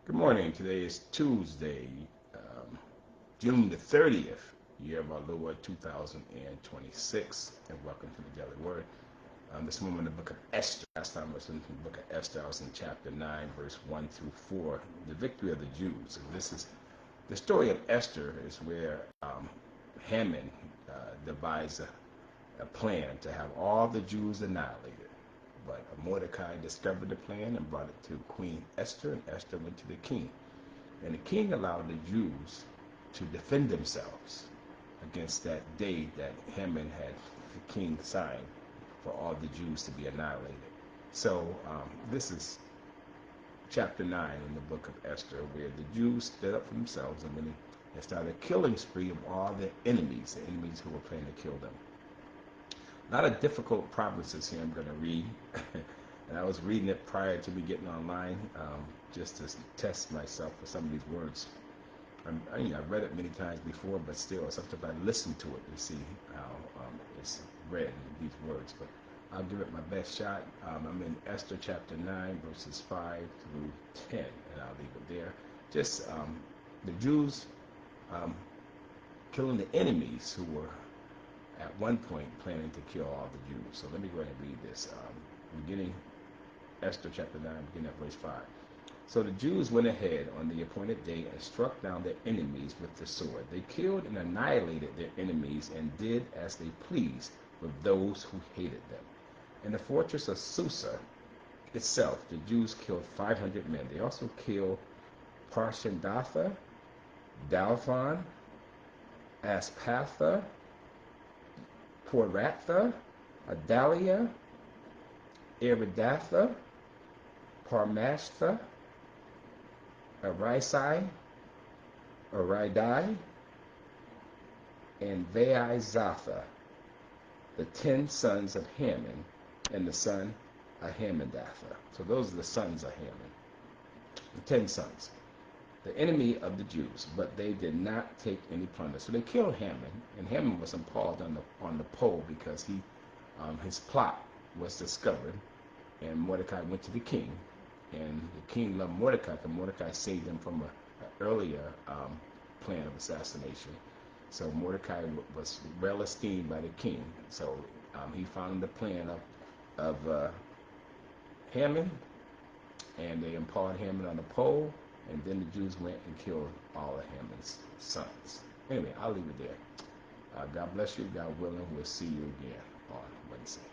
Good morning. Today is Tuesday, June the 30th, year of our Lord 2026, and welcome to the Daily Word. This morning in the book of Esther. Last time I was in the book of Esther, I was in chapter 9, verse 1 through 4, the victory of the Jews. And this is the story of Esther, is where Haman devised a plan to have all the Jews annihilated. But Mordecai discovered the plan and brought it to Queen Esther, and Esther went to the king. And the king allowed the Jews to defend themselves against that day that Haman had the king sign for all the Jews to be annihilated. So this is chapter 9 in the book of Esther, where the Jews stood up for themselves and started a killing spree of all their enemies, the enemies who were planning to kill them. A lot of difficult promises here I'm going to read. And I was reading it prior to me getting online, just to test myself for some of these words. I've read it many times before, but still, sometimes I listen to it to see how it's read, these words. But I'll give it my best shot. I'm in Esther chapter 9, verses 5 through 10, and I'll leave it there. Just the Jews killing the enemies who were at one point planning to kill all the Jews. So let me go ahead and read this. Beginning Esther chapter 9, beginning at verse 5. So the Jews went ahead on the appointed day and struck down their enemies with the sword. They killed and annihilated their enemies and did as they pleased with those who hated them. In the fortress of Susa itself, the Jews killed 500 men. They also killed Parshandatha, Dalphon, Aspatha, Poratha, Adalia, Aridatha, Parmashtha, Arisai, Aridai, and Vaizatha, the 10 sons of Haman, and the son of Hamandatha. So those are the sons of Haman, the 10 sons, the enemy of the Jews, but they did not take any plunder. So they killed Haman, and Haman was impaled on the pole because his plot was discovered, and Mordecai went to the king, and the king loved Mordecai because Mordecai saved him from an earlier plan of assassination. So Mordecai was well esteemed by the king. So he found the plan of Haman, and they impaled Haman on a pole, and then the Jews went and killed all of Haman's sons. Anyway, I'll leave it there. God bless you. God willing, we'll see you again on Wednesday.